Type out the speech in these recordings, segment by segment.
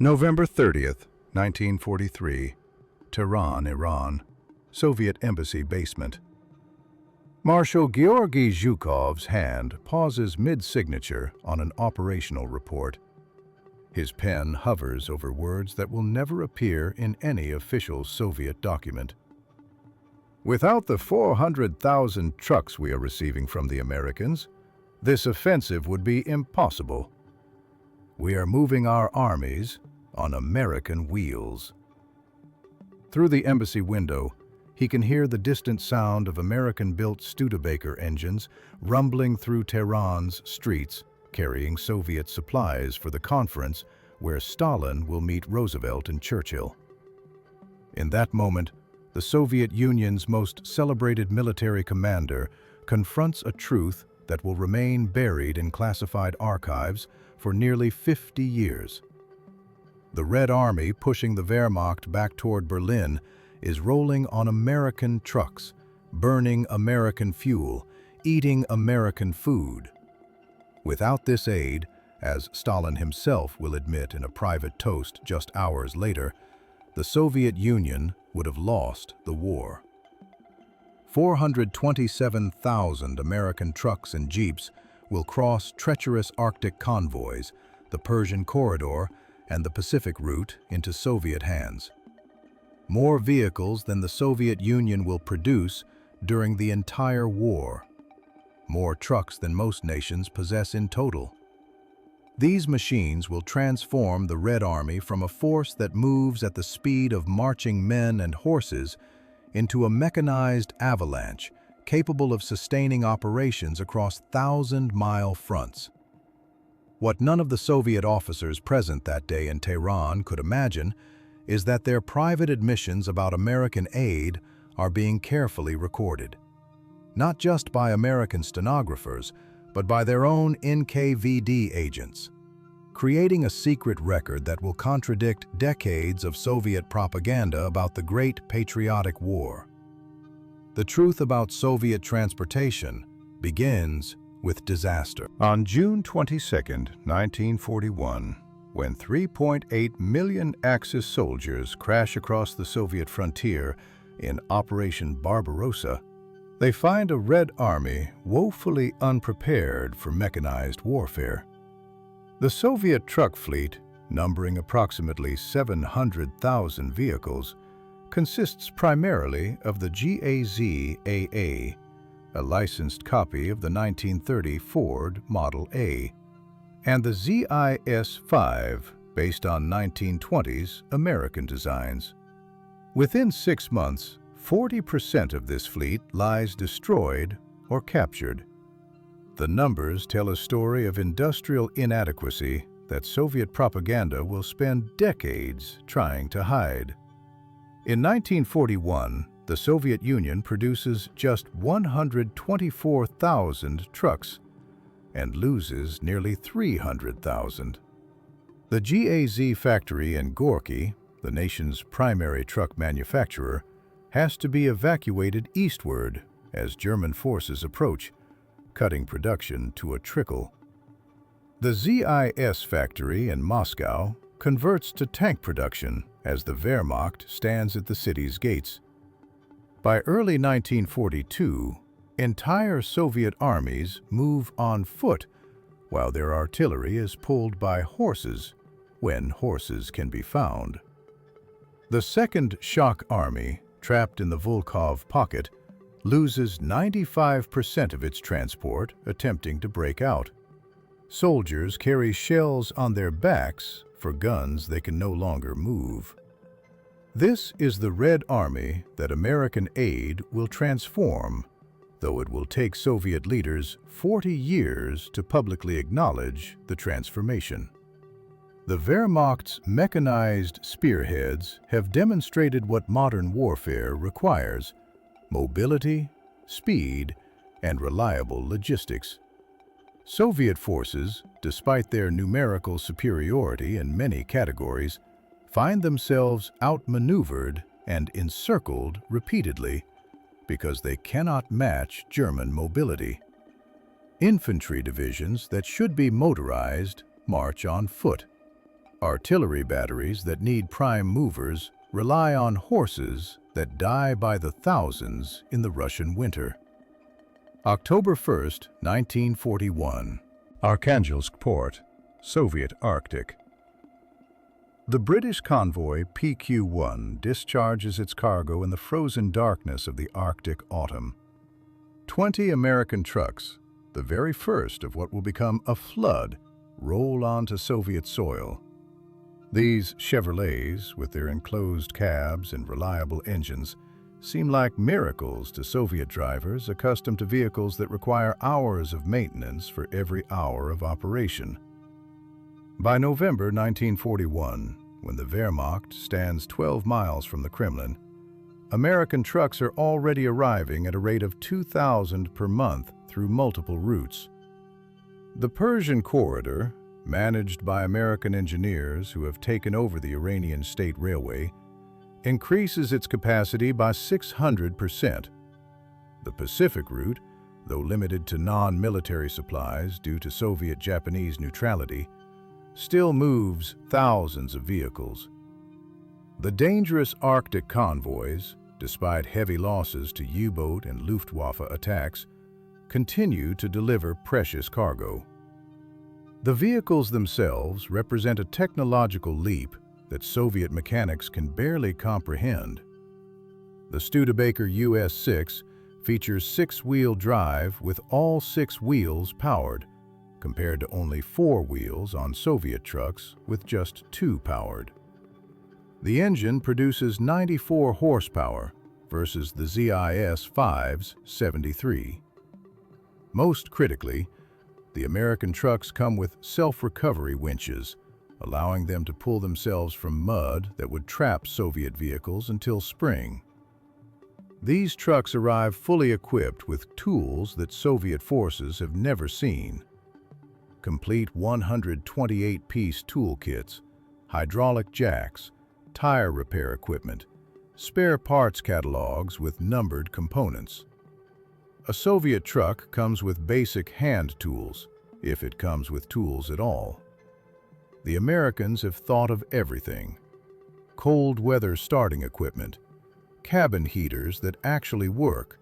November 30th, 1943, Tehran, Iran, Soviet Embassy basement. Marshal Georgy Zhukov's hand pauses mid-signature on an operational report. His pen hovers over words that will never appear in any official Soviet document. Without the 400,000 trucks we are receiving from the Americans, this offensive would be impossible. We are moving our armies on American wheels. Through the embassy window, he can hear the distant sound of American-built Studebaker engines rumbling through Tehran's streets, carrying Soviet supplies for the conference where Stalin will meet Roosevelt and Churchill. In that moment, the Soviet Union's most celebrated military commander confronts a truth that will remain buried in classified archives for nearly 50 years. The Red Army pushing the Wehrmacht back toward Berlin is rolling on American trucks, burning American fuel, eating American food. Without this aid, as Stalin himself will admit in a private toast just hours later, the Soviet Union would have lost the war. 427,000 American trucks and jeeps will cross treacherous Arctic convoys, the Persian Corridor, and the Pacific route into Soviet hands. More vehicles than the Soviet Union will produce during the entire war. More trucks than most nations possess in total. These machines will transform the Red Army from a force that moves at the speed of marching men and horses into a mechanized avalanche capable of sustaining operations across thousand-mile fronts. What none of the Soviet officers present that day in Tehran could imagine is that their private admissions about American aid are being carefully recorded. Not just by American stenographers, but by their own NKVD agents, creating a secret record that will contradict decades of Soviet propaganda about the Great Patriotic War. The truth about Soviet transportation begins with disaster. On June 22, 1941, when 3.8 million Axis soldiers crash across the Soviet frontier in Operation Barbarossa, they find a Red Army woefully unprepared for mechanized warfare. The Soviet truck fleet, numbering approximately 700,000 vehicles, consists primarily of the GAZ-AA, a licensed copy of the 1930 Ford Model A, and the ZIS-5, based on 1920s American designs. Within 6 months, 40% of this fleet lies destroyed or captured. The numbers tell a story of industrial inadequacy that Soviet propaganda will spend decades trying to hide. In 1941, the Soviet Union produces just 124,000 trucks and loses nearly 300,000. The GAZ factory in Gorky, the nation's primary truck manufacturer, has to be evacuated eastward as German forces approach, cutting production to a trickle. The ZIS factory in Moscow converts to tank production as the Wehrmacht stands at the city's gates. By early 1942, entire Soviet armies move on foot, while their artillery is pulled by horses, when horses can be found. The Second Shock Army, trapped in the Volkhov Pocket, loses 95% of its transport attempting to break out. Soldiers carry shells on their backs for guns they can no longer move. This is the Red Army that American aid will transform, though it will take Soviet leaders 40 years to publicly acknowledge the transformation. The Wehrmacht's mechanized spearheads have demonstrated what modern warfare requires: mobility, speed, and reliable logistics. Soviet forces, despite their numerical superiority in many categories, find themselves outmaneuvered and encircled repeatedly because they cannot match German mobility. Infantry divisions that should be motorized march on foot. Artillery batteries that need prime movers rely on horses that die by the thousands in the Russian winter. October 1st, 1941. Arkhangelsk Port, Soviet Arctic. The British convoy PQ-1 discharges its cargo in the frozen darkness of the Arctic autumn. 20 American trucks, the very first of what will become a flood, roll onto Soviet soil. These Chevrolets, with their enclosed cabs and reliable engines, seem like miracles to Soviet drivers accustomed to vehicles that require hours of maintenance for every hour of operation. By November 1941, when the Wehrmacht stands 12 miles from the Kremlin, American trucks are already arriving at a rate of 2,000 per month through multiple routes. The Persian Corridor, managed by American engineers who have taken over the Iranian State Railway, increases its capacity by 600%. The Pacific route, though limited to non-military supplies due to Soviet-Japanese neutrality, still moves thousands of vehicles. The dangerous Arctic convoys, despite heavy losses to U-boat and Luftwaffe attacks, continue to deliver precious cargo. The vehicles themselves represent a technological leap that Soviet mechanics can barely comprehend. The Studebaker US-6 features 6-wheel drive with all 6 wheels powered, compared to only 4 wheels on Soviet trucks with just 2 powered. The engine produces 94 horsepower versus the ZIS-5's 73. Most critically, the American trucks come with self-recovery winches, allowing them to pull themselves from mud that would trap Soviet vehicles until spring. These trucks arrive fully equipped with tools that Soviet forces have never seen. Complete 128-piece toolkits, hydraulic jacks, tire repair equipment, spare parts catalogs with numbered components. A Soviet truck comes with basic hand tools, if it comes with tools at all. The Americans have thought of everything: cold weather starting equipment, cabin heaters that actually work,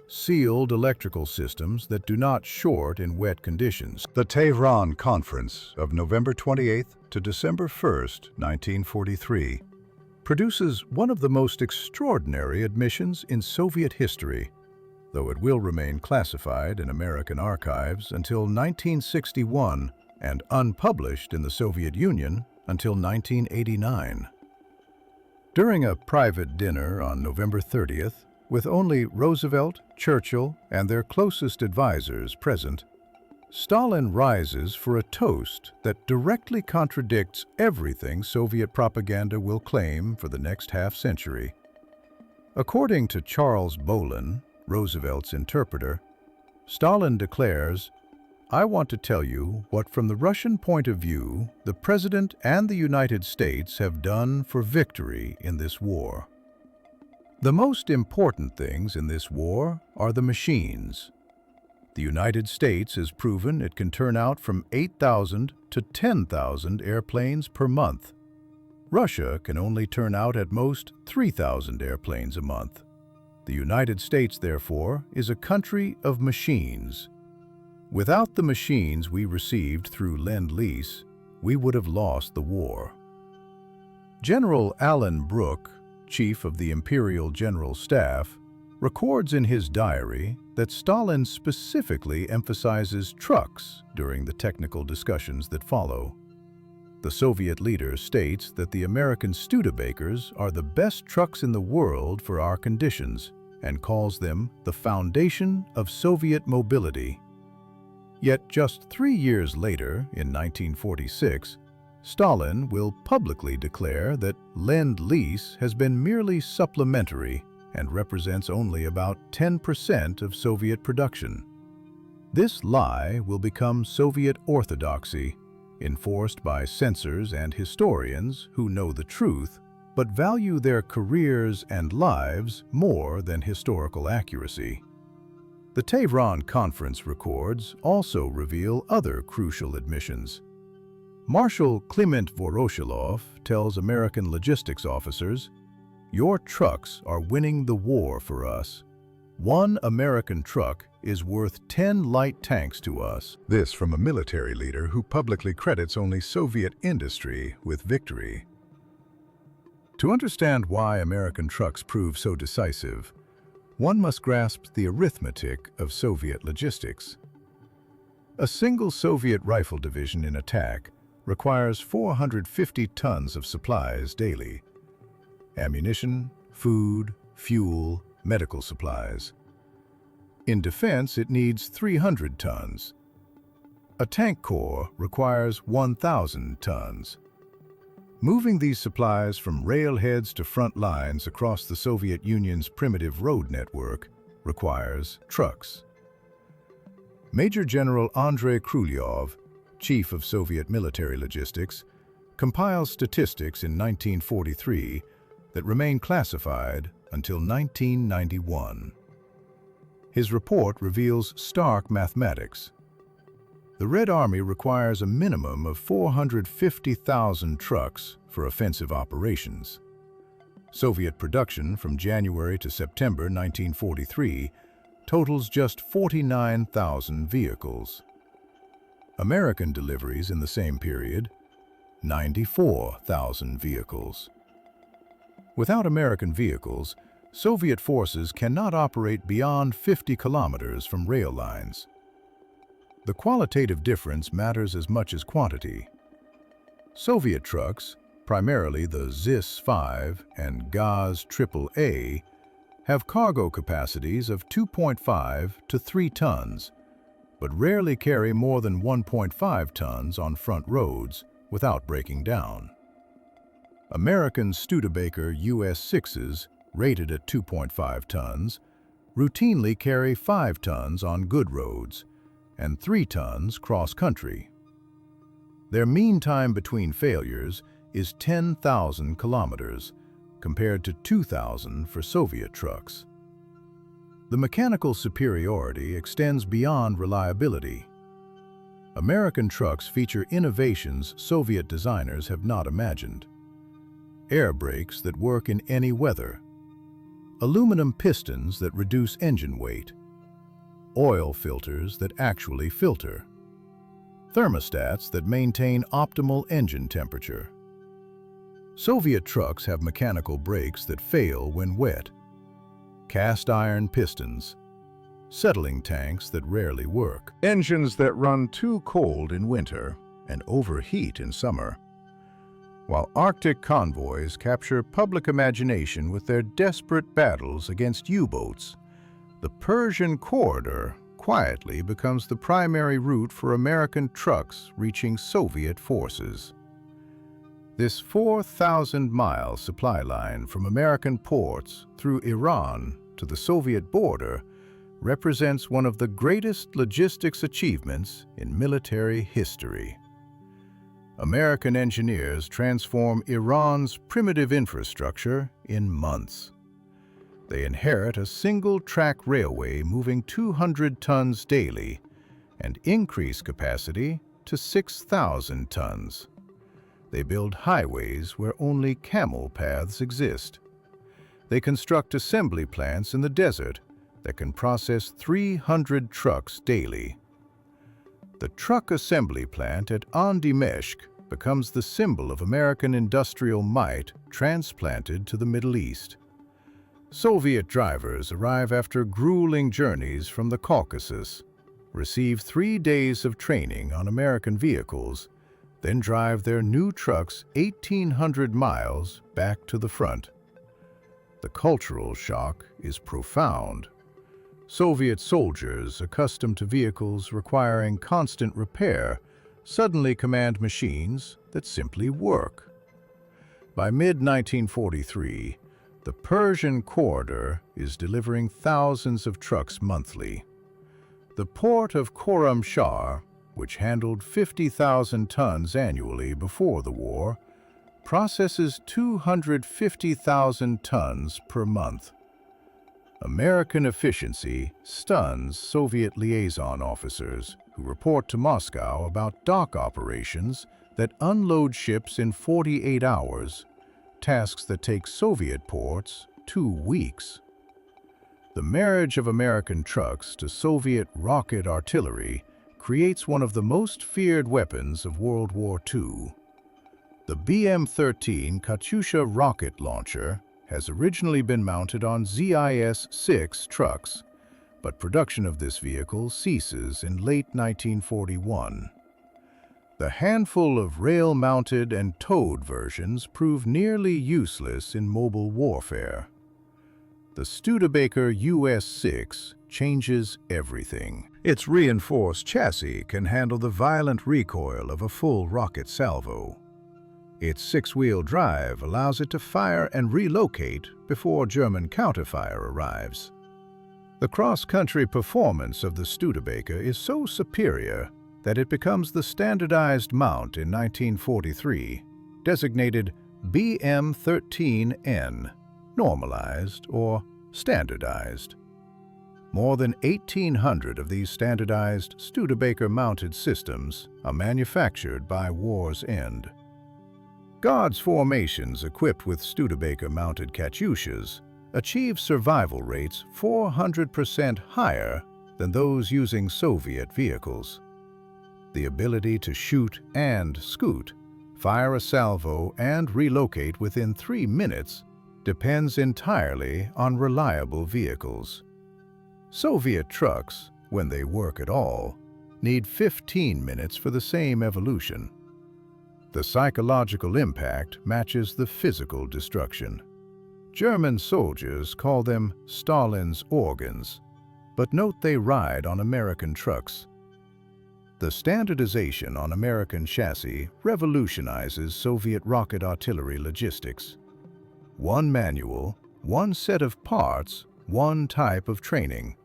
sealed electrical systems that do not short in wet conditions. The Tehran Conference of November 28th to December 1st, 1943, produces one of the most extraordinary admissions in Soviet history, though it will remain classified in American archives until 1961 and unpublished in the Soviet Union until 1989. During a private dinner on November 30th, with only Roosevelt, Churchill, and their closest advisors present, Stalin rises for a toast that directly contradicts everything Soviet propaganda will claim for the next half-century. According to Charles Bolin, Roosevelt's interpreter, Stalin declares, "I want to tell you what, from the Russian point of view, the President and the United States have done for victory in this war. The most important things in this war are the machines. The United States has proven it can turn out from 8,000 to 10,000 airplanes per month. Russia can only turn out at most 3,000 airplanes a month. The United States, therefore, is a country of machines. Without the machines we received through Lend-Lease, we would have lost the war." General Alan Brooke, Chief of the Imperial General Staff, records in his diary that Stalin specifically emphasizes trucks during the technical discussions that follow. The Soviet leader states that the American Studebakers are the best trucks in the world for our conditions and calls them the foundation of Soviet mobility. Yet just 3 years later, in 1946, Stalin will publicly declare that Lend-Lease has been merely supplementary and represents only about 10% of Soviet production. This lie will become Soviet orthodoxy, enforced by censors and historians who know the truth, but value their careers and lives more than historical accuracy. The Tehran Conference records also reveal other crucial admissions. Marshal Clement Voroshilov tells American logistics officers, "Your trucks are winning the war for us. One American truck is worth 10 light tanks to us." This from a military leader who publicly credits only Soviet industry with victory. To understand why American trucks prove so decisive, one must grasp the arithmetic of Soviet logistics. A single Soviet rifle division in attack requires 450 tons of supplies daily: ammunition, food, fuel, medical supplies. In defense, it needs 300 tons. A tank corps requires 1,000 tons. Moving these supplies from railheads to front lines across the Soviet Union's primitive road network requires trucks. Major General Andrei Krylyov, chief of Soviet military logistics, compiles statistics in 1943 that remain classified until 1991. His report reveals stark mathematics. The Red Army requires a minimum of 450,000 trucks for offensive operations. Soviet production from January to September 1943 totals just 49,000 vehicles. American deliveries in the same period, 94,000 vehicles. Without American vehicles, Soviet forces cannot operate beyond 50 kilometers from rail lines. The qualitative difference matters as much as quantity. Soviet trucks, primarily the ZIS-5 and GAZ AAA, have cargo capacities of 2.5 to 3 tons, but rarely carry more than 1.5 tons on front roads without breaking down. American Studebaker US-6s, rated at 2.5 tons, routinely carry 5 tons on good roads and 3 tons cross-country. Their mean time between failures is 10,000 kilometers, compared to 2,000 for Soviet trucks. The mechanical superiority extends beyond reliability. American trucks feature innovations Soviet designers have not imagined: air brakes that work in any weather, aluminum pistons that reduce engine weight, oil filters that actually filter, thermostats that maintain optimal engine temperature. Soviet trucks have mechanical brakes that fail when wet, cast iron pistons, settling tanks that rarely work, engines that run too cold in winter and overheat in summer. While Arctic convoys capture public imagination with their desperate battles against U-boats, the Persian corridor quietly becomes the primary route for American trucks reaching Soviet forces. This 4,000-mile supply line from American ports through Iran to the Soviet border represents one of the greatest logistics achievements in military history. American engineers transform Iran's primitive infrastructure in months. They inherit a single-track railway moving 200 tons daily and increase capacity to 6,000 tons. They build highways where only camel paths exist. They construct assembly plants in the desert that can process 300 trucks daily. The truck assembly plant at An-Dimeshq becomes the symbol of American industrial might transplanted to the Middle East. Soviet drivers arrive after grueling journeys from the Caucasus, receive 3 days of training on American vehicles, then drive their new trucks 1,800 miles back to the front. The cultural shock is profound. Soviet soldiers, accustomed to vehicles requiring constant repair, suddenly command machines that simply work. By mid-1943, the Persian corridor is delivering thousands of trucks monthly. The port of Khorramshahr, which handled 50,000 tons annually before the war, processes 250,000 tons per month. American efficiency stuns Soviet liaison officers who report to Moscow about dock operations that unload ships in 48 hours, tasks that take Soviet ports 2 weeks. The marriage of American trucks to Soviet rocket artillery creates one of the most feared weapons of World War II. The BM-13 Katyusha rocket launcher has originally been mounted on ZIS-6 trucks, but production of this vehicle ceases in late 1941. The handful of rail-mounted and towed versions prove nearly useless in mobile warfare. The Studebaker US-6 changes everything. Its reinforced chassis can handle the violent recoil of a full rocket salvo. Its 6-wheel drive allows it to fire and relocate before German counterfire arrives. The cross-country performance of the Studebaker is so superior that it becomes the standardized mount in 1943, designated BM-13N, normalized or standardized. More than 1,800 of these standardized Studebaker-mounted systems are manufactured by war's end. Guards formations equipped with Studebaker-mounted Katyushas achieve survival rates 400% higher than those using Soviet vehicles. The ability to shoot and scoot, fire a salvo, and relocate within 3 minutes depends entirely on reliable vehicles. Soviet trucks, when they work at all, need 15 minutes for the same evolution. The psychological impact matches the physical destruction. German soldiers call them Stalin's organs, but note they ride on American trucks. The standardization on American chassis revolutionizes Soviet rocket artillery logistics. One manual, one set of parts, one type of training,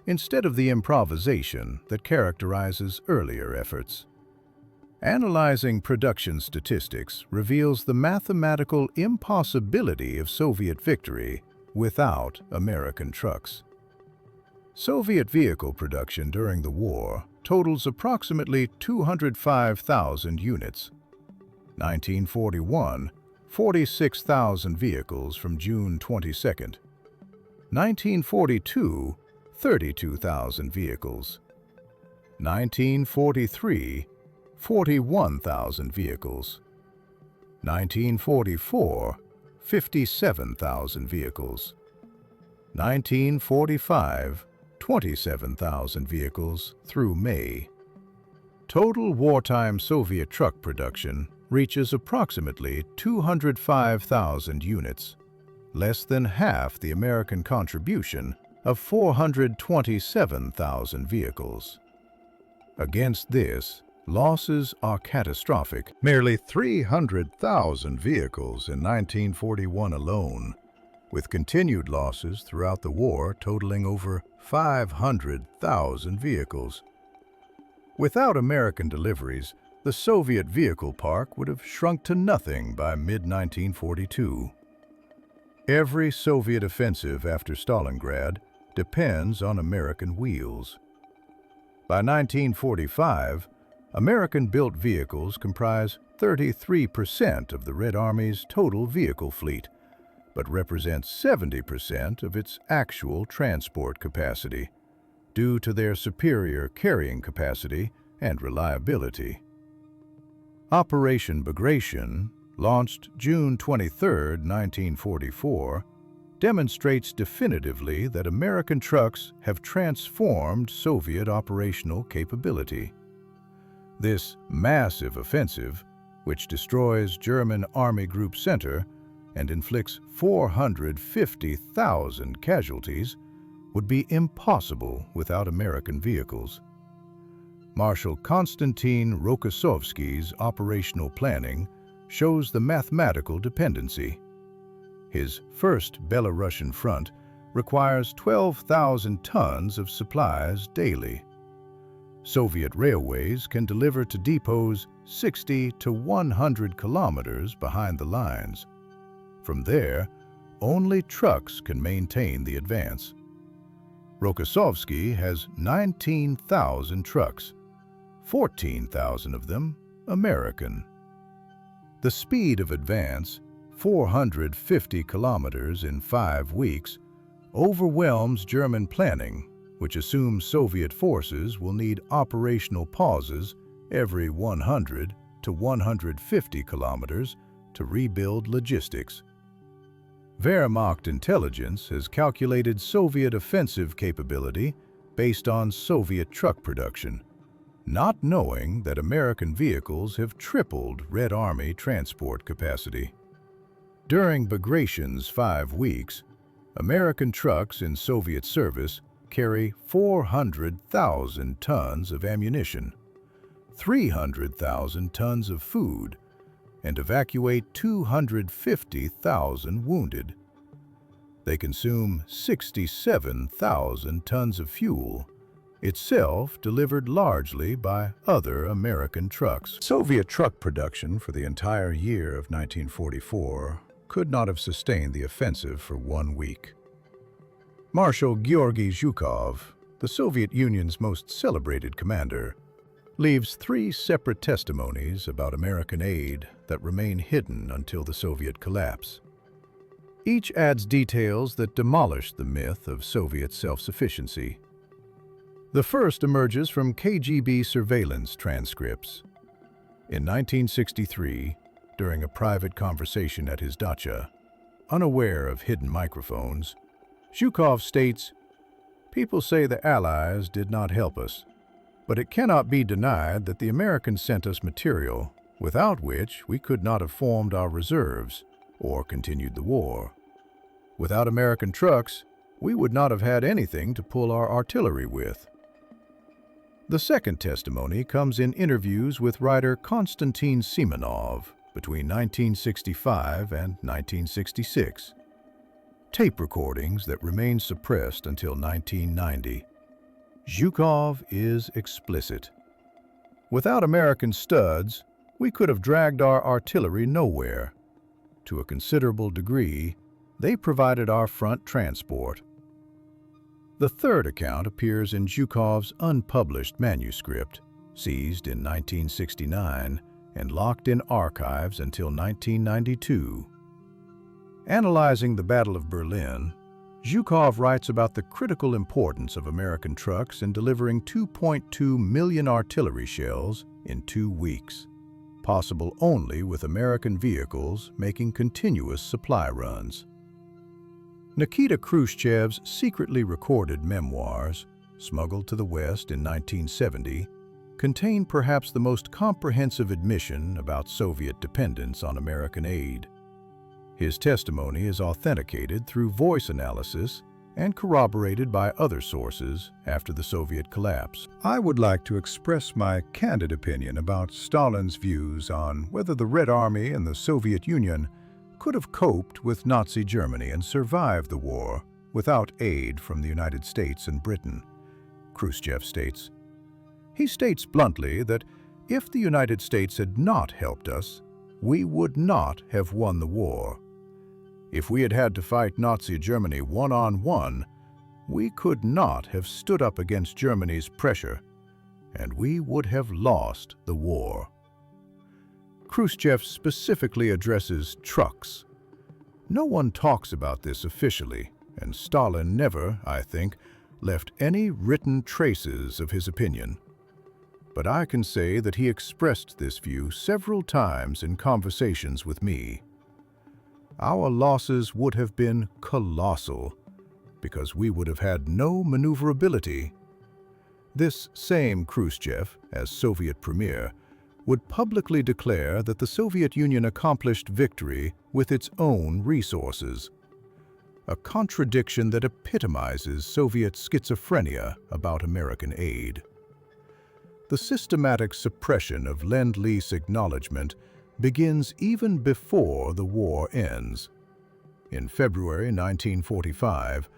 instead of the improvisation that characterizes earlier efforts. Analyzing production statistics reveals the mathematical impossibility of Soviet victory without American trucks. Soviet vehicle production during the war totals approximately 205,000 units. 1941, 46,000 vehicles from June 22nd. 1942, 32,000 vehicles. 1943, 41,000 vehicles. 1944, 57,000 vehicles. 1945, 27,000 vehicles through May. Total wartime Soviet truck production reaches approximately 205,000 units, less than half the American contribution of 427,000 vehicles. Against this, losses are catastrophic. Merely 300,000 vehicles in 1941 alone, with continued losses throughout the war totaling over 500,000 vehicles. Without American deliveries, the Soviet vehicle park would have shrunk to nothing by mid-1942. Every Soviet offensive after Stalingrad depends on American wheels. By 1945, American-built vehicles comprise 33% of the Red Army's total vehicle fleet, but represent 70% of its actual transport capacity, due to their superior carrying capacity and reliability. Operation Bagration, launched June 23, 1944, demonstrates definitively that American trucks have transformed Soviet operational capability. This massive offensive, which destroys German Army Group Center and inflicts 450,000 casualties, would be impossible without American vehicles. Marshal Konstantin Rokossovsky's operational planning shows the mathematical dependency. His first Belarusian front requires 12,000 tons of supplies daily. Soviet railways can deliver to depots 60 to 100 kilometers behind the lines. From there, only trucks can maintain the advance. Rokossovsky has 19,000 trucks, 14,000 of them American. The speed of advance, 450 kilometers in 5 weeks, overwhelms German planning, which assumes Soviet forces will need operational pauses every 100 to 150 kilometers to rebuild logistics. Wehrmacht intelligence has calculated Soviet offensive capability based on Soviet truck production, not knowing that American vehicles have tripled Red Army transport capacity. During Bagration's 5 weeks, American trucks in Soviet service carry 400,000 tons of ammunition, 300,000 tons of food, and evacuate 250,000 wounded. They consume 67,000 tons of fuel, itself delivered largely by other American trucks. Soviet truck production for the entire year of 1944 could not have sustained the offensive for 1 week. Marshal Georgy Zhukov, the Soviet Union's most celebrated commander, leaves 3 separate testimonies about American aid that remain hidden until the Soviet collapse. Each adds details that demolish the myth of Soviet self-sufficiency. The first emerges from KGB surveillance transcripts. In 1963, during a private conversation at his dacha, unaware of hidden microphones, Zhukov states, "People say the Allies did not help us, but it cannot be denied that the Americans sent us material, without which we could not have formed our reserves or continued the war. Without American trucks, we would not have had anything to pull our artillery with." The second testimony comes in interviews with writer Konstantin Simonov between 1965 and 1966. Tape recordings that remain suppressed until 1990. Zhukov is explicit. "Without American studs, we could have dragged our artillery nowhere. To a considerable degree, they provided our front transport." The third account appears in Zhukov's unpublished manuscript, seized in 1969 and locked in archives until 1992. Analyzing the Battle of Berlin, Zhukov writes about the critical importance of American trucks in delivering 2.2 million artillery shells in 2 weeks, possible only with American vehicles making continuous supply runs. Nikita Khrushchev's secretly recorded memoirs, smuggled to the West in 1970, contain perhaps the most comprehensive admission about Soviet dependence on American aid. His testimony is authenticated through voice analysis and corroborated by other sources after the Soviet collapse. I would like to express my candid opinion about Stalin's views on whether the Red Army and the Soviet Union could have coped with Nazi Germany and survived the war without aid from the United States and Britain, Khrushchev states. He states bluntly that if the United States had not helped us, we would not have won the war. If we had had to fight Nazi Germany one-on-one, we could not have stood up against Germany's pressure, and we would have lost the war. Khrushchev specifically addresses trucks. No one talks about this officially, and Stalin never, I think, left any written traces of his opinion. But I can say that he expressed this view several times in conversations with me. Our losses would have been colossal, because we would have had no maneuverability. This same Khrushchev, as Soviet premier, would publicly declare that the Soviet Union accomplished victory with its own resources, a contradiction that epitomizes Soviet schizophrenia about American aid. The systematic suppression of Lend-Lease acknowledgement begins even before the war ends. In February 1945,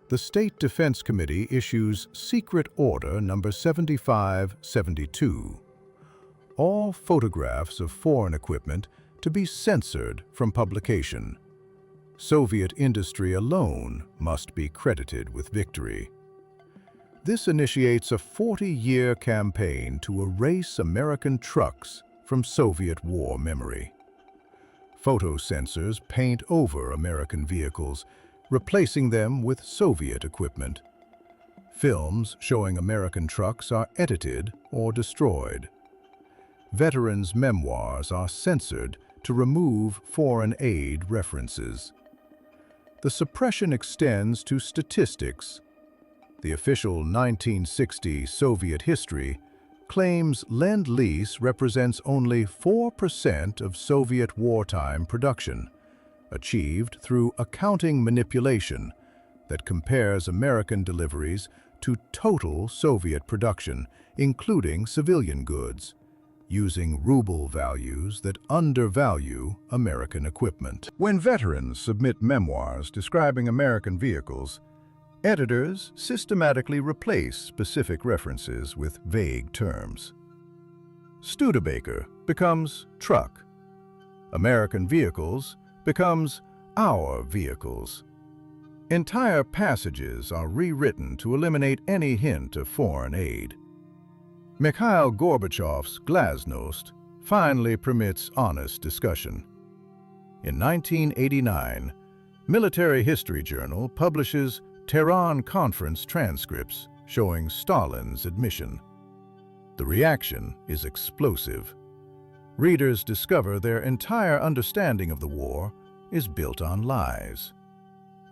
the State Defense Committee issues Secret Order No. 7572. All photographs of foreign equipment to be censored from publication. Soviet industry alone must be credited with victory. This initiates a 40-year campaign to erase American trucks from Soviet war memory. Photo sensors paint over American vehicles, replacing them with Soviet equipment. Films showing American trucks are edited or destroyed. Veterans' memoirs are censored to remove foreign aid references. The suppression extends to statistics. The official 1960 Soviet history claims Lend-Lease represents only 4% of Soviet wartime production, achieved through accounting manipulation that compares American deliveries to total Soviet production, including civilian goods, using ruble values that undervalue American equipment. When veterans submit memoirs describing American vehicles, editors systematically replace specific references with vague terms. Studebaker becomes truck. American vehicles becomes our vehicles. Entire passages are rewritten to eliminate any hint of foreign aid. Mikhail Gorbachev's glasnost finally permits honest discussion. In 1989, Military History Journal publishes Tehran conference transcripts showing Stalin's admission. The reaction is explosive. Readers discover their entire understanding of the war is built on lies.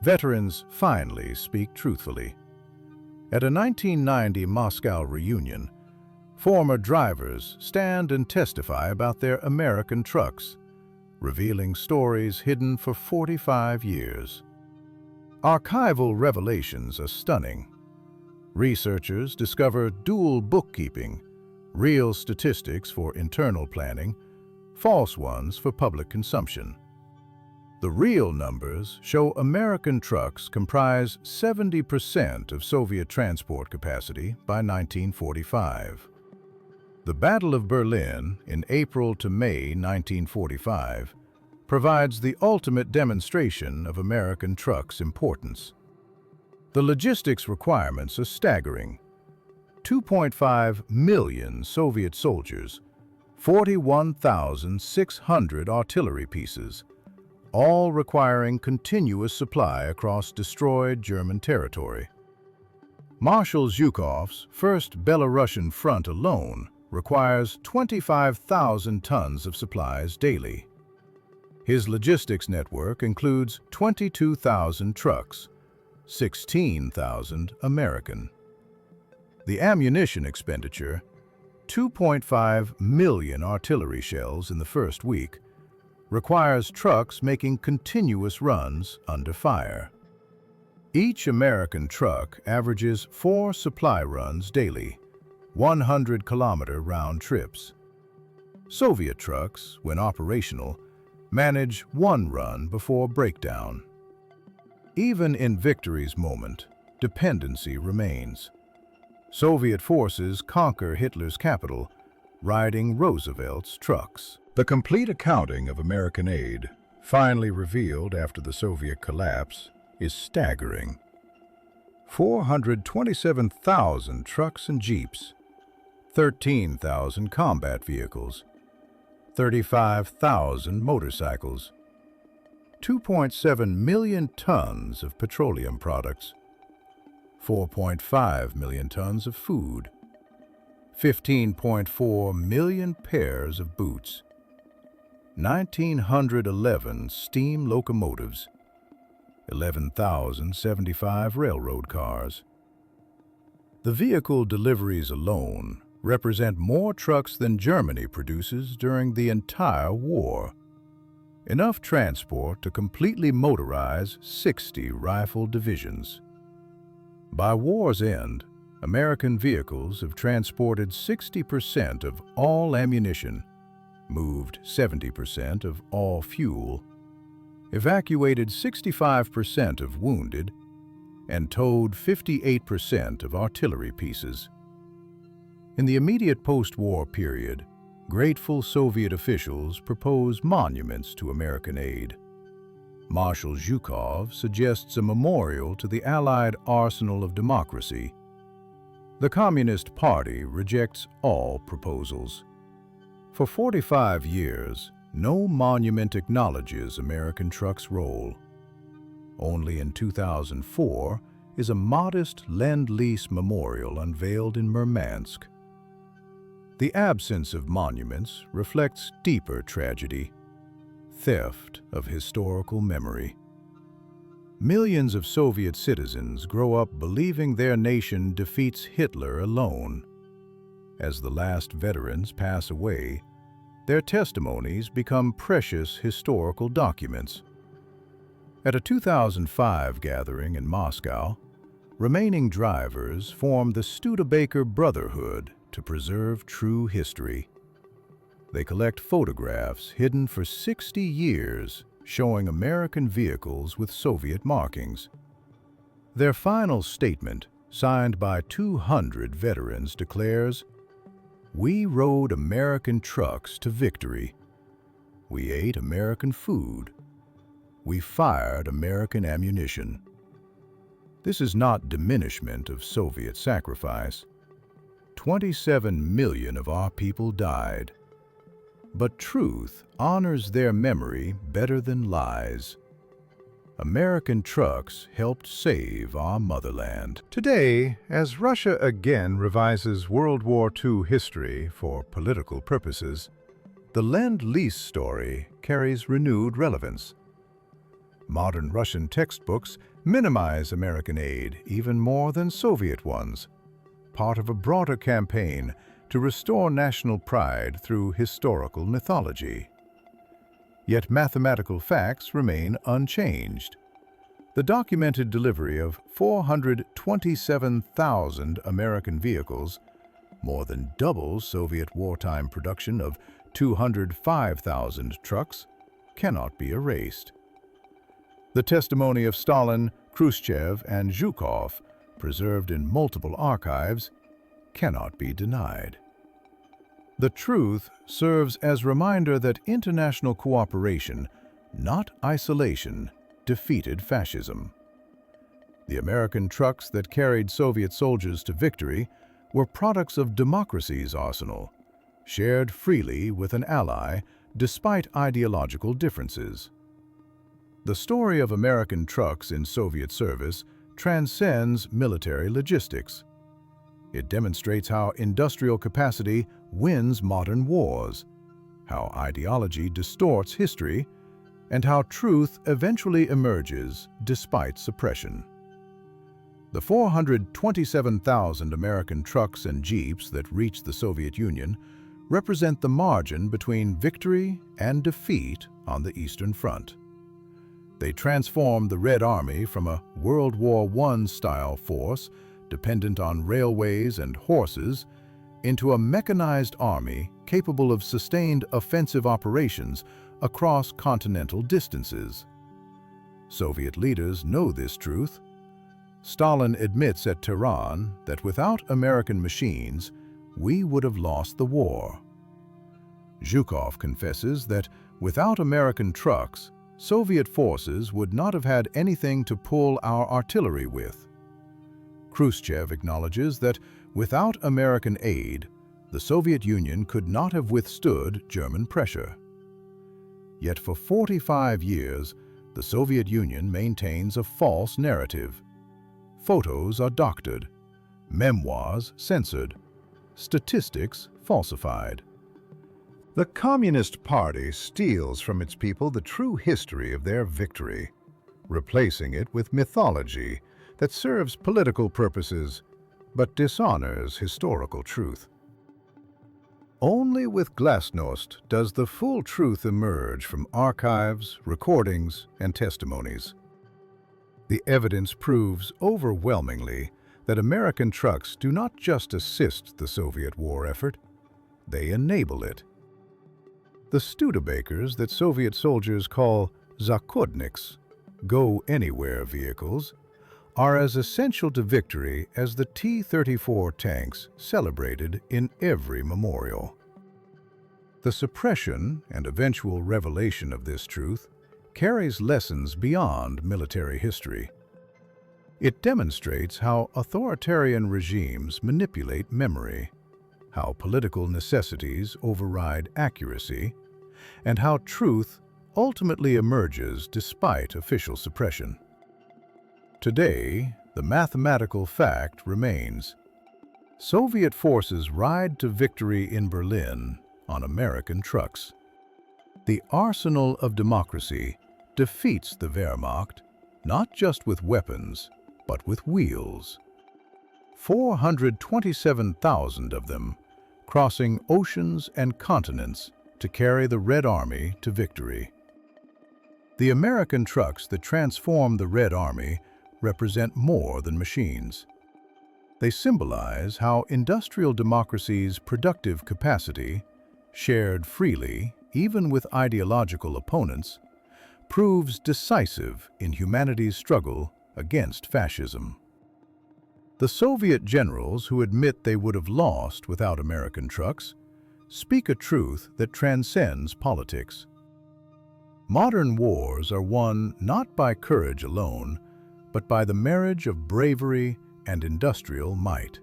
Veterans finally speak truthfully. At a 1990 Moscow reunion, former drivers stand and testify about their American trucks, revealing stories hidden for 45 years. Archival revelations are stunning. Researchers discover dual bookkeeping, real statistics for internal planning, false ones for public consumption. The real numbers show American trucks comprise 70% of Soviet transport capacity by 1945. The Battle of Berlin in April to May 1945 provides the ultimate demonstration of American trucks' importance. The logistics requirements are staggering. 2.5 million Soviet soldiers, 41,600 artillery pieces, all requiring continuous supply across destroyed German territory. Marshal Zhukov's First Belarusian Front alone requires 25,000 tons of supplies daily. His logistics network includes 22,000 trucks, 16,000 American. The ammunition expenditure, 2.5 million artillery shells in the first week, requires trucks making continuous runs under fire. Each American truck averages 4 supply runs daily, 100-kilometer round trips. Soviet trucks, when operational, manage 1 run before breakdown. Even in victory's moment, dependency remains. Soviet forces conquer Hitler's capital, riding Roosevelt's trucks. The complete accounting of American aid, finally revealed after the Soviet collapse, is staggering. 427,000 trucks and jeeps, 13,000 combat vehicles, 35,000 motorcycles, 2.7 million tons of petroleum products, 4.5 million tons of food, 15.4 million pairs of boots, 1,911 steam locomotives, 11,075 railroad cars. The vehicle deliveries alone represent more trucks than Germany produces during the entire war. Enough transport to completely motorize 60 rifle divisions. By war's end, American vehicles have transported 60% of all ammunition, moved 70% of all fuel, evacuated 65% of wounded, and towed 58% of artillery pieces. In the immediate post-war period, grateful Soviet officials propose monuments to American aid. Marshal Zhukov suggests a memorial to the Allied arsenal of democracy. The Communist Party rejects all proposals. For 45 years, no monument acknowledges American trucks' role. Only in 2004 is a modest Lend-Lease memorial unveiled in Murmansk. The absence of monuments reflects deeper tragedy, theft of historical memory. Millions of Soviet citizens grow up believing their nation defeats Hitler alone. As the last veterans pass away, their testimonies become precious historical documents. At a 2005 gathering in Moscow, remaining drivers formed the Studebaker Brotherhood to preserve true history. They collect photographs hidden for 60 years showing American vehicles with Soviet markings. Their final statement, signed by 200 veterans, declares, "We rode American trucks to victory. We ate American food. We fired American ammunition." This is not diminishment of Soviet sacrifice. 27 million of our people died. But truth honors their memory better than lies. American trucks helped save our motherland. Today, as Russia again revises World War II history for political purposes, the Lend-Lease story carries renewed relevance. Modern Russian textbooks minimize American aid even more than Soviet ones, part of a broader campaign to restore national pride through historical mythology. Yet mathematical facts remain unchanged. The documented delivery of 427,000 American vehicles, more than double Soviet wartime production of 205,000 trucks, cannot be erased. The testimony of Stalin, Khrushchev, and Zhukov, preserved in multiple archives, cannot be denied. The truth serves as reminder that international cooperation, not isolation, defeated fascism. The American trucks that carried Soviet soldiers to victory were products of democracy's arsenal, shared freely with an ally despite ideological differences. The story of American trucks in Soviet service transcends military logistics. It demonstrates how industrial capacity wins modern wars, how ideology distorts history, and how truth eventually emerges despite suppression. The 427,000 American trucks and jeeps that reached the Soviet Union represent the margin between victory and defeat on the Eastern Front. They transformed the Red Army from a World War I-style force dependent on railways and horses into a mechanized army capable of sustained offensive operations across continental distances. Soviet leaders know this truth. Stalin admits at Tehran that without American machines, we would have lost the war. Zhukov confesses that without American trucks, Soviet forces would not have had anything to pull our artillery with. Khrushchev acknowledges that without American aid, the Soviet Union could not have withstood German pressure. Yet for 45 years, the Soviet Union maintains a false narrative. Photos are doctored, memoirs censored, statistics falsified. The Communist Party steals from its people the true history of their victory, replacing it with mythology that serves political purposes but dishonors historical truth. Only with glasnost does the full truth emerge from archives, recordings, and testimonies. The evidence proves overwhelmingly that American trucks do not just assist the Soviet war effort, they enable it. The Studebakers that Soviet soldiers call Zakhodniks, go-anywhere vehicles, are as essential to victory as the T-34 tanks celebrated in every memorial. The suppression and eventual revelation of this truth carries lessons beyond military history. It demonstrates how authoritarian regimes manipulate memory, how political necessities override accuracy, and how truth ultimately emerges despite official suppression. Today, the mathematical fact remains. Soviet forces ride to victory in Berlin on American trucks. The arsenal of democracy defeats the Wehrmacht not just with weapons, but with wheels. 427,000 of them crossing oceans and continents to carry the Red Army to victory. The American trucks that transform the Red Army represent more than machines. They symbolize how industrial democracy's productive capacity, shared freely, even with ideological opponents, proves decisive in humanity's struggle against fascism. The Soviet generals who admit they would have lost without American trucks speak a truth that transcends politics. Modern wars are won not by courage alone, but by the marriage of bravery and industrial might.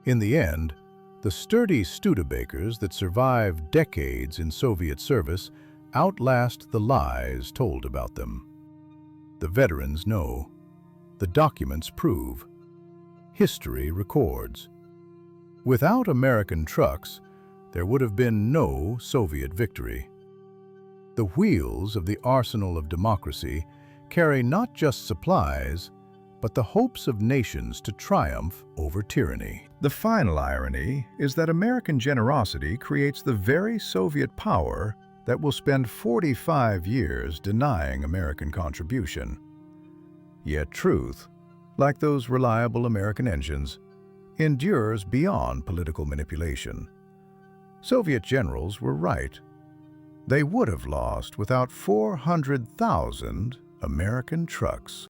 In the end, the sturdy Studebakers that survived decades in Soviet service outlast the lies told about them. The veterans know. The documents prove. History records. Without American trucks, there would have been no Soviet victory. The wheels of the arsenal of democracy carry not just supplies, but the hopes of nations to triumph over tyranny. The final irony is that American generosity creates the very Soviet power that will spend 45 years denying American contribution. Yet truth, like those reliable American engines, endures beyond political manipulation. Soviet generals were right. They would have lost without 400,000 American trucks.